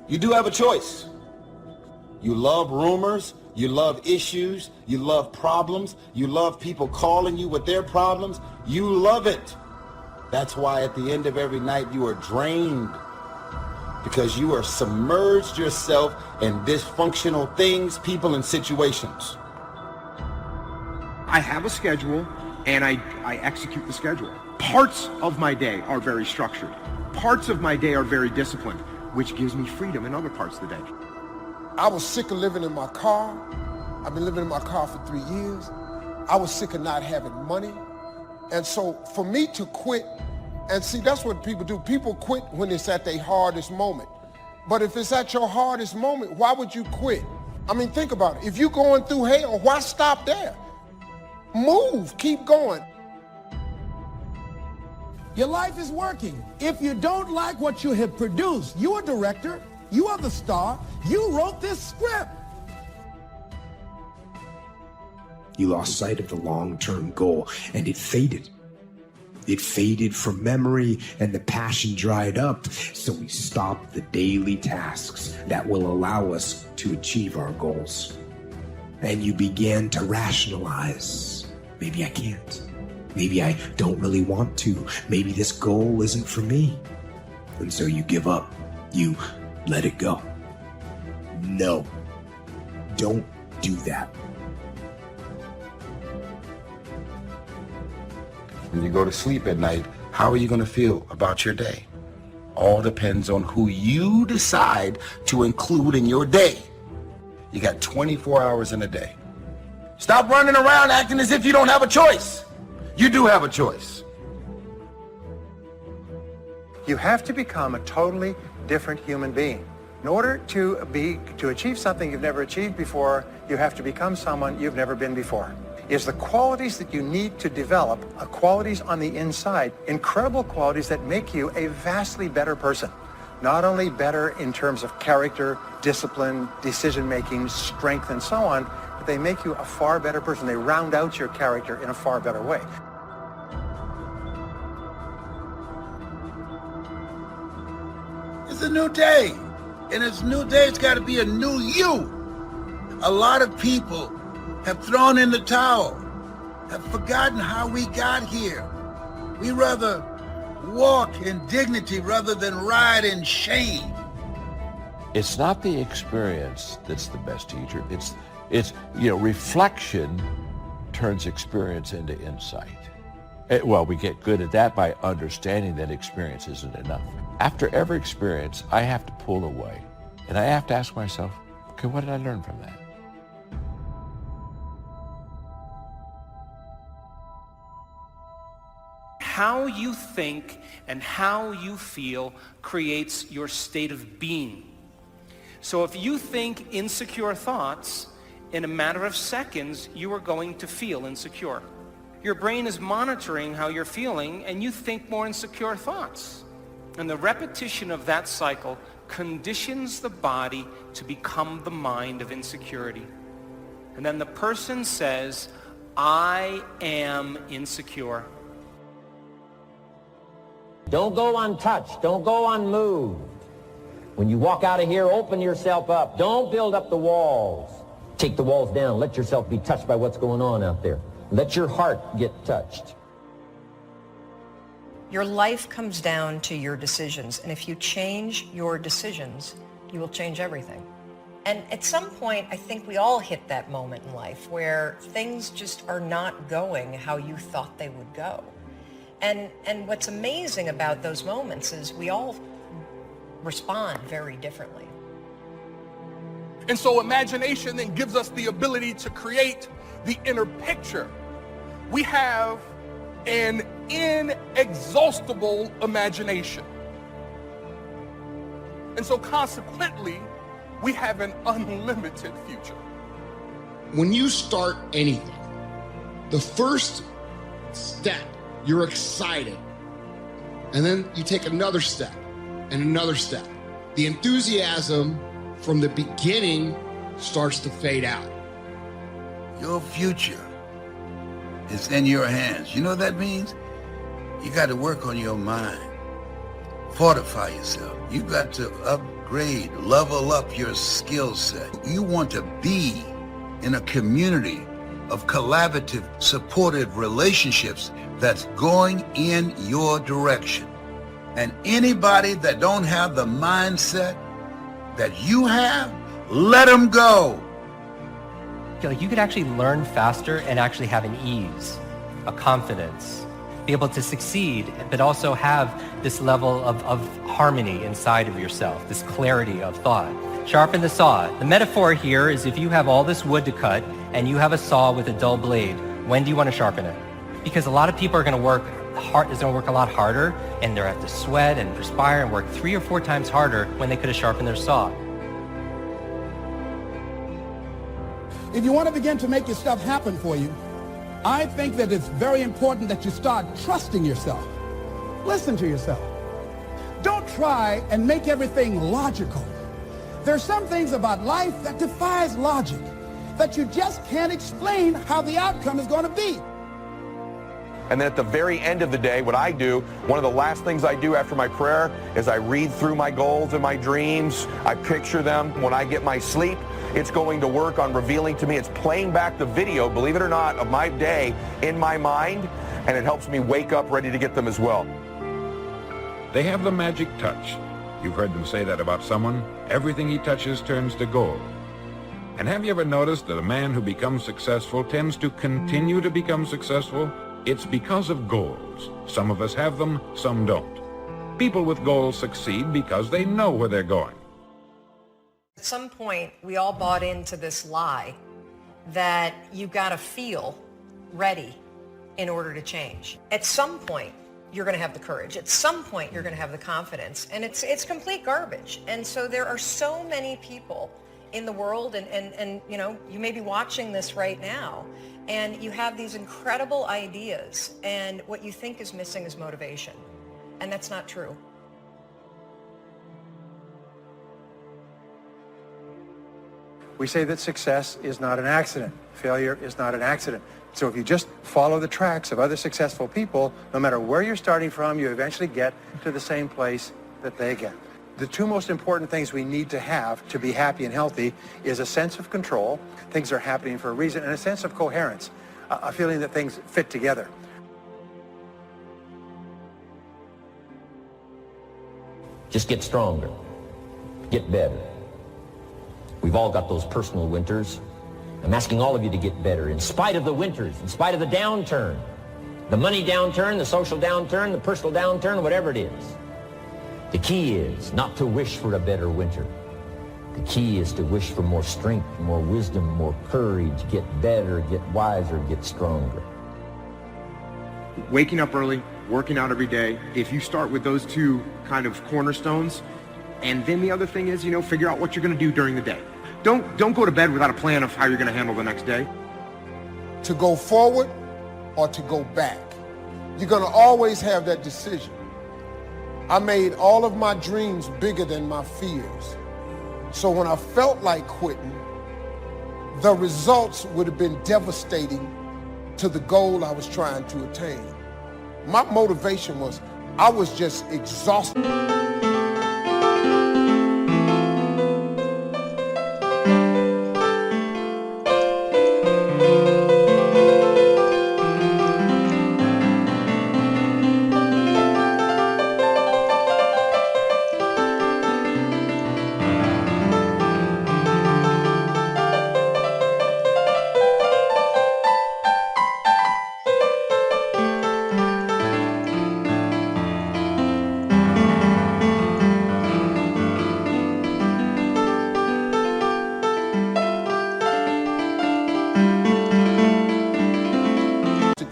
You do have a choice. You love rumors, you love issues, you love problems, you love people calling you with their problems. You love it. That's why at the end of every night you are drained, because you are submerged yourself in dysfunctional things, people, and situations. I have a schedule and I execute the schedule. Parts of my day are very structured. Parts of my day are very disciplined, which gives me freedom in other parts of the day. I was sick of living in my car. I've been living in my car for 3 years. I was sick of not having money. And so for me to quit, and see, that's what people do. People quit when it's at their hardest moment. But if it's at your hardest moment, why would you quit? I mean, think about it. If you're going through hell, why stop there? Move, keep going. Your life is working. If you don't like what you have produced, you are director, you are the star, you wrote this script. You lost sight of the long-term goal, and it faded. It faded from memory, and the passion dried up, so we stopped the daily tasks that will allow us to achieve our goals. And you began to rationalize. Maybe I can't. Maybe I don't really want to. Maybe this goal isn't for me. And so you give up. You let it go. No, don't do that. When you go to sleep at night, how are you going to feel about your day? All depends on who you decide to include in your day. You got 24 hours in a day. Stop running around acting as if you don't have a choice. You do have a choice. You have to become a totally different human being. In order to achieve something you've never achieved before, you have to become someone you've never been before. It's the qualities that you need to develop, qualities on the inside, incredible qualities that make you a vastly better person. Not only better in terms of character, discipline, decision-making, strength, and so on, but they make you a far better person. They round out your character in a far better way. It's a new day. And it's a new day, it's got to be a new you. A lot of people have thrown in the towel, have forgotten how we got here. We rather walk in dignity rather than ride in shame. It's not the experience that's the best teacher. It's reflection turns experience into insight. Well, we get good at that by understanding that experience isn't enough. After every experience, I have to pull away, and I have to ask myself, okay, what did I learn from that? How you think and how you feel creates your state of being. So if you think insecure thoughts, in a matter of seconds, you are going to feel insecure. Your brain is monitoring how you're feeling, and you think more insecure thoughts. And the repetition of that cycle conditions the body to become the mind of insecurity. And then the person says, I am insecure. Don't go untouched. Don't go unmoved. When you walk out of here, open yourself up. Don't build up the walls. Take the walls down. Let yourself be touched by what's going on out there. Let your heart get touched. Your life comes down to your decisions, and if you change your decisions, you will change everything. And at some point, I think we all hit that moment in life where things just are not going how you thought they would go. And what's amazing about those moments is we all respond very differently. And so imagination then gives us the ability to create the inner picture. We have an inexhaustible imagination. And so consequently, we have an unlimited future. When you start anything, the first step, you're excited. And then you take another step and another step. The enthusiasm from the beginning starts to fade out. Your future is in your hands. You know what that means? You got to work on your mind. Fortify yourself. You got to upgrade upgrade, level up your skill set. You want to be in a community of collaborative, supportive relationships that's going in your direction. And anybody that don't have the mindset that you have, let them go. Like you could actually learn faster and actually have an ease, a confidence, be able to succeed, but also have this level of harmony inside of yourself, this clarity of thought. Sharpen the saw. The metaphor here is if you have all this wood to cut and you have a saw with a dull blade, when do you want to sharpen it? Because a lot of people are going to work hard, is going to work a lot harder, and they're have to sweat and perspire and work 3 or 4 times harder when they could have sharpened their saw. If you want to begin to make your stuff happen for you, I think that it's very important that you start trusting yourself. Listen to yourself. Don't try and make everything logical. There's some things about life that defies logic, that you just can't explain how the outcome is going to be. And then at the very end of the day, what I do, one of the last things I do after my prayer is I read through my goals and my dreams. I picture them. When I get my sleep, it's going to work on revealing to me. It's playing back the video, believe it or not, of my day in my mind, and it helps me wake up ready to get them as well. They have the magic touch. You've heard them say that about someone. Everything he touches turns to gold. And have you ever noticed that a man who becomes successful tends to continue to become successful? It's because of goals. Some of us have them, some don't. People with goals succeed because they know where they're going. At some point, we all bought into this lie that you got to feel ready in order to change. At some point, you're going to have the courage. At some point, you're going to have the confidence. And it's complete garbage. And so there are so many people in the world, and you know, you may be watching this right now, and you have these incredible ideas, and what you think is missing is motivation. And that's not true. We say that success is not an accident. Failure is not an accident. So if you just follow the tracks of other successful people, no matter where you're starting from, you eventually get to the same place that they get. The 2 most important things we need to have to be happy and healthy is a sense of control, things are happening for a reason, and a sense of coherence, a feeling that things fit together. Just get stronger. Get better. We've all got those personal winters. I'm asking all of you to get better in spite of the winters, in spite of the downturn. The money downturn, the social downturn, the personal downturn, whatever it is. The key is not to wish for a better winter. The key is to wish for more strength, more wisdom, more courage, get better, get wiser, get stronger. Waking up early, working out every day, if you start with those 2 kind of cornerstones, and then the other thing is, you know, figure out what you're going to do during the day. Don't go to bed without a plan of how you're going to handle the next day. To go forward or to go back. You're going to always have that decision. I made all of my dreams bigger than my fears. So when I felt like quitting, the results would have been devastating to the goal I was trying to attain. My motivation was, I was just exhausted.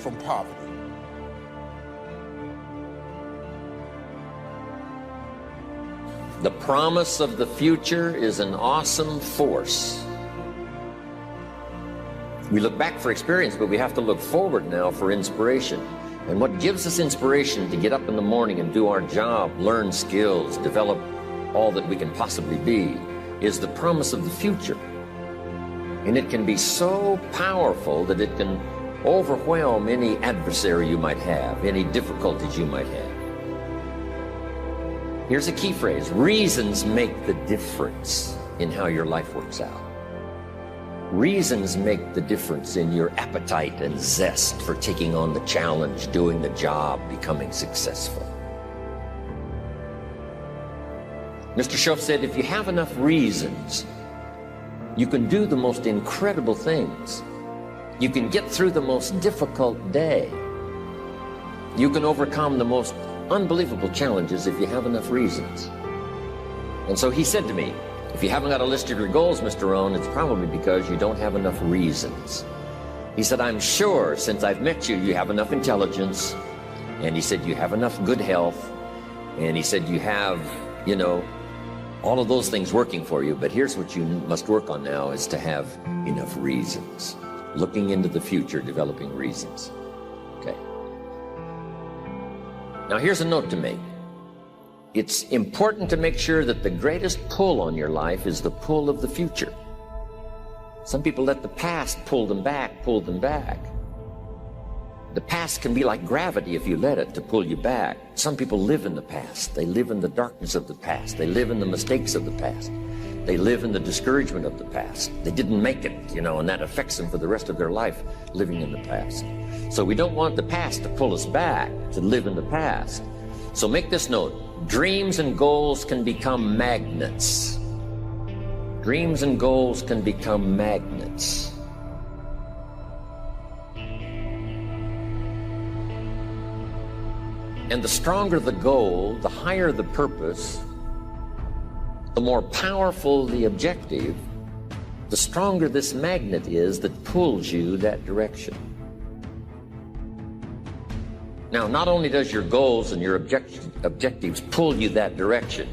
From poverty. The promise of the future is an awesome force. We look back for experience, but we have to look forward now for inspiration. And what gives us inspiration to get up in the morning and do our job, learn skills, develop all that we can possibly be, is the promise of the future. And it can be so powerful that it can overwhelm any adversary you might have, any difficulties you might have. Here's a key phrase. Reasons make the difference in how your life works out. Reasons make the difference in your appetite and zest for taking on the challenge, doing the job, becoming successful. Mr. Schoaf said, if you have enough reasons, you can do the most incredible things. You can get through the most difficult day. You can overcome the most unbelievable challenges if you have enough reasons. And so he said to me, if you haven't got a list of your goals, Mr. Rohn, it's probably because you don't have enough reasons. He said, I'm sure since I've met you, you have enough intelligence. And he said, you have enough good health. And he said, you have, all of those things working for you. But here's what you must work on now is to have enough reasons. Looking into the future, developing reasons. Okay. Now here's a note to make. It's important to make sure that the greatest pull on your life is the pull of the future. Some people let the past pull them back. The past can be like gravity if you let it to pull you back. Some people live in the past. They live in the darkness of the past. They live in the mistakes of the past. They live in the discouragement of the past. They didn't make it, and that affects them for the rest of their life, living in the past. So we don't want the past to pull us back, to live in the past. So make this note. Dreams and goals can become magnets. Dreams and goals can become magnets. And the stronger the goal, the higher the purpose, the more powerful the objective, the stronger this magnet is that pulls you that direction. Now, not only does your goals and your objectives pull you that direction,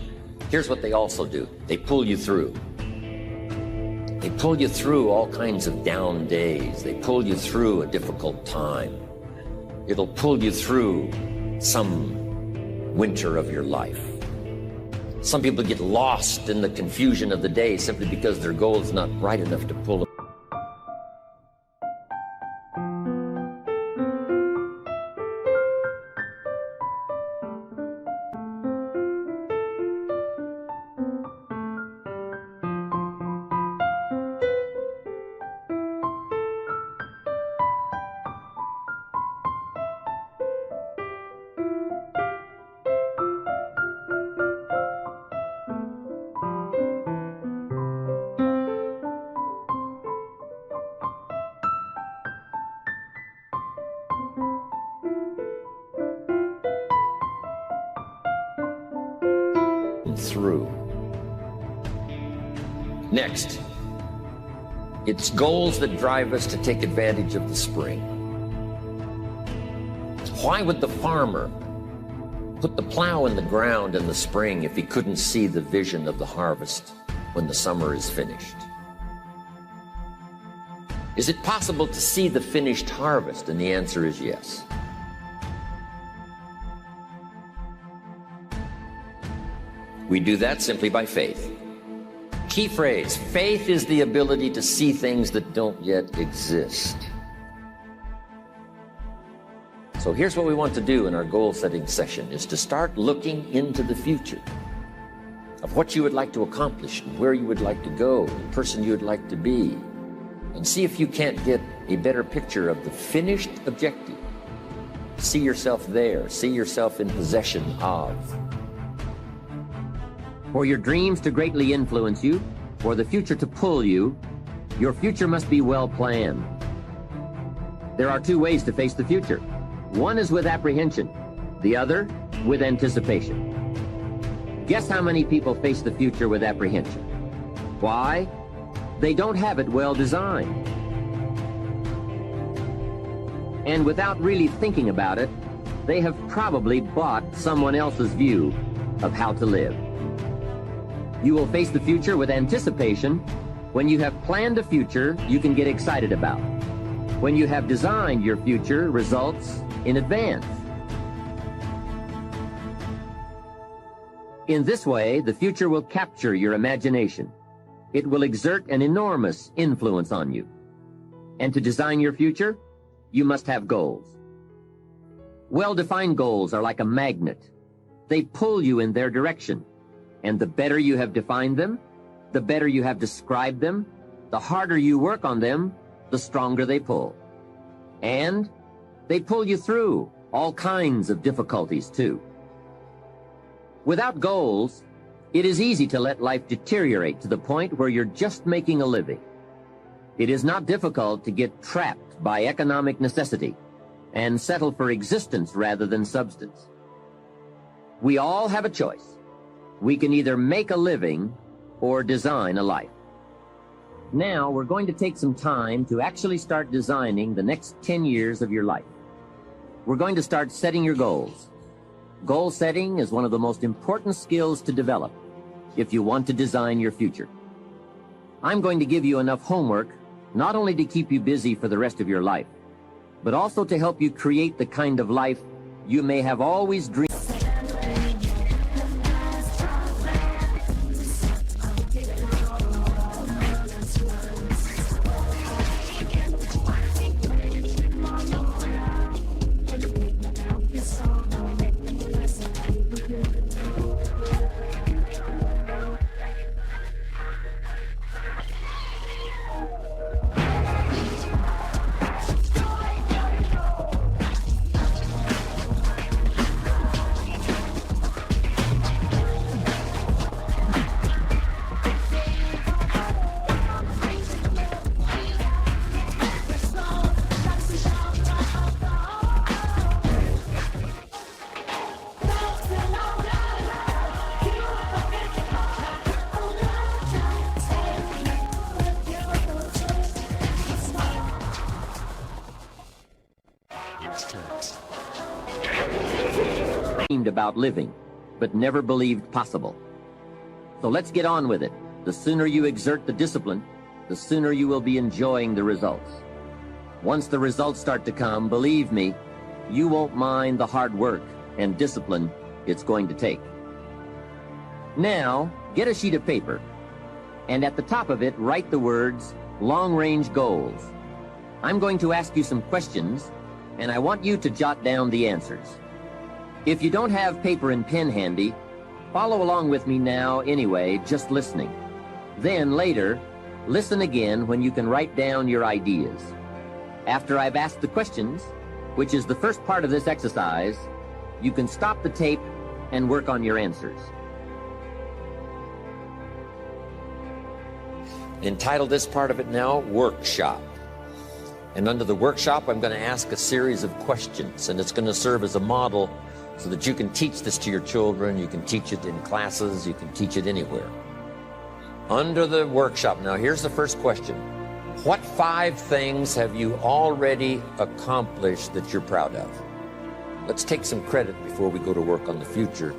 here's what they also do. They pull you through. They pull you through all kinds of down days. They pull you through a difficult time. It'll pull you through some winter of your life. Some people get lost in the confusion of the day simply because their goal is not bright enough to pull them. Through. Next, it's goals that drive us to take advantage of the spring. Why would the farmer put the plow in the ground in the spring if he couldn't see the vision of the harvest when the summer is finished? Is it possible to see the finished harvest? And the answer is yes. We do that simply by faith. Key phrase, faith is the ability to see things that don't yet exist. So here's what we want to do in our goal setting session, is to start looking into the future of what you would like to accomplish, and where you would like to go, the person you would like to be, and see if you can't get a better picture of the finished objective. See yourself there, see yourself in possession of. For your dreams to greatly influence you, for the future to pull you, your future must be well planned. There are two ways to face the future. One is with apprehension, the other with anticipation. Guess how many people face the future with apprehension? Why? They don't have it well designed. And without really thinking about it, they have probably bought someone else's view of how to live. You will face the future with anticipation when you have planned a future you can get excited about, when you have designed your future results in advance. In this way, the future will capture your imagination. It will exert an enormous influence on you. And to design your future, you must have goals. Well-defined goals are like a magnet. They pull you in their direction. And the better you have defined them, the better you have described them, the harder you work on them, the stronger they pull. And they pull you through all kinds of difficulties too. Without goals, it is easy to let life deteriorate to the point where you're just making a living. It is not difficult to get trapped by economic necessity and settle for existence rather than substance. We all have a choice. We can either make a living or design a life. Now we're going to take some time to actually start designing the next 10 years of your life. We're going to start setting your goals. Goal setting is one of the most important skills to develop if you want to design your future. I'm going to give you enough homework not only to keep you busy for the rest of your life, but also to help you create the kind of life you may have always dreamed. About living, but never believed possible. So let's get on with it. The sooner you exert the discipline, the sooner you will be enjoying the results. Once the results start to come, believe me, you won't mind the hard work and discipline it's going to take. Now, get a sheet of paper, and at the top of it, write the words, long-range goals. I'm going to ask you some questions, and I want you to jot down the answers. If you don't have paper and pen handy, follow along with me now anyway, just listening. Then later, listen again when you can write down your ideas. After I've asked the questions, which is the first part of this exercise, you can stop the tape and work on your answers. Entitle this part of it now, Workshop. And under the workshop, I'm going to ask a series of questions, and it's going to serve as a model so that you can teach this to your children, you can teach it in classes, you can teach it anywhere. Under the workshop, now here's the first question. What 5 things have you already accomplished that you're proud of? Let's take some credit before we go to work on the future.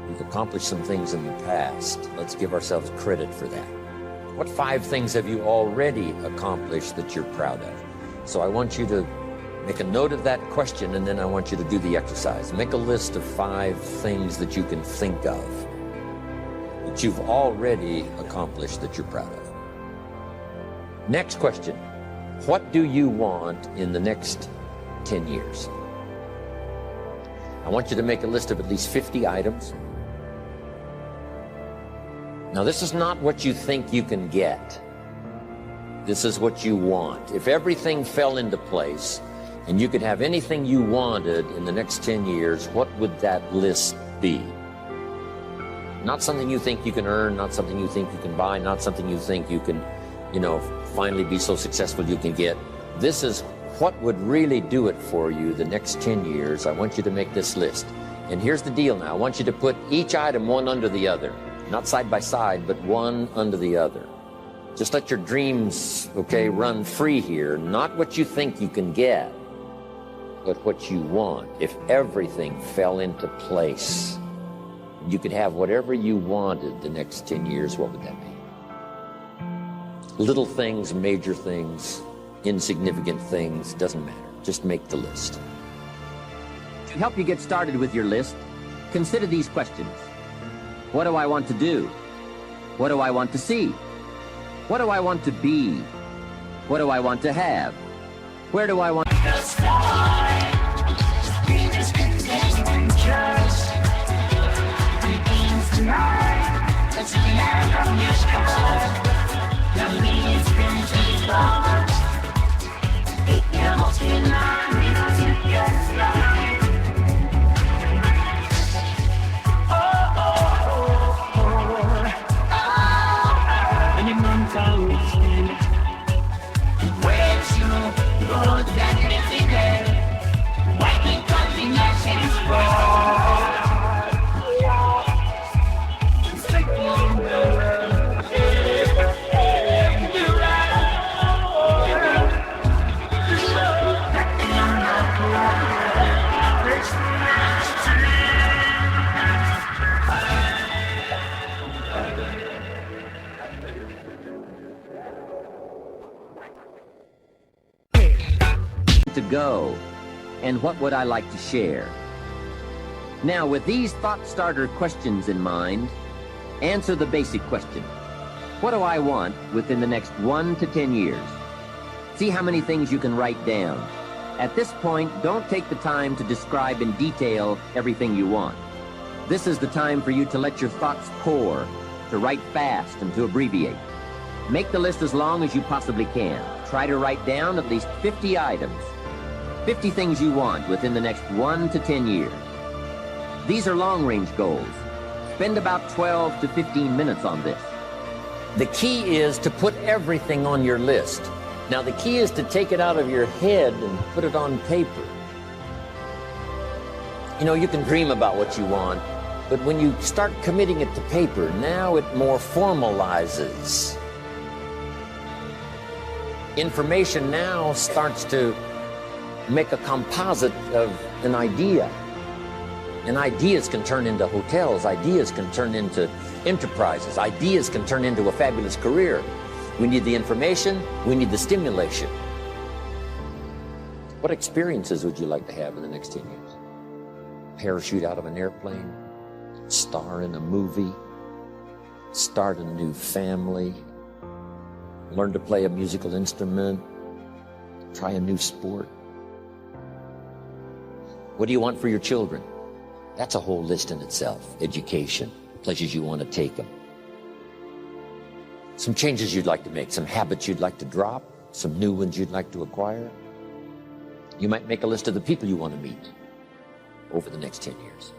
We've accomplished some things in the past. Let's give ourselves credit for that. What 5 things have you already accomplished that you're proud of? So I want you to make a note of that question, and then I want you to do the exercise. Make a list of 5 things that you can think of that you've already accomplished that you're proud of. Next question. What do you want in the next 10 years? I want you to make a list of at least 50 items. Now, this is not what you think you can get. This is what you want. If everything fell into place, and you could have anything you wanted in the next 10 years, what would that list be? Not something you think you can earn, not something you think you can buy, not something you think you can, finally be so successful you can get. This is what would really do it for you the next 10 years. I want you to make this list. And here's the deal now. I want you to put each item one under the other. Not side by side, but one under the other. Just let your dreams, run free here. Not what you think you can get, but what you want. If everything fell into place, you could have whatever you wanted the next 10 years, what would that be? Little things, major things, insignificant things, doesn't matter. Just make the list. To help you get started with your list, consider these questions. What do I want to do? What do I want to see? What do I want to be? What do I want to have? Where do I want to go? And what would I like to share? Now, with these thought starter questions in mind, answer the basic question. What do I want within the next 1 to 10 years? See how many things you can write down. At this point, don't take the time to describe in detail everything you want. This is the time for you to let your thoughts pour, to write fast and to abbreviate. Make the list as long as you possibly can. Try to write down at least 50 items, 50 things you want within the next 1 to 10 years. These are long-range goals. Spend about 12 to 15 minutes on this. The key is to put everything on your list. Now, the key is to take it out of your head and put it on paper. You know, you can dream about what you want, but when you start committing it to paper, now it more formalizes. Information now starts to make a composite of an idea. And ideas can turn into hotels, ideas can turn into enterprises, ideas can turn into a fabulous career. We need the information, we need the stimulation. What experiences would you like to have in the next 10 years? Parachute out of an airplane, star in a movie, start a new family, learn to play a musical instrument, try a new sport. What do you want for your children? That's a whole list in itself. Education, places you want to take them. Some changes you'd like to make, some habits you'd like to drop, some new ones you'd like to acquire. You might make a list of the people you want to meet over the next 10 years.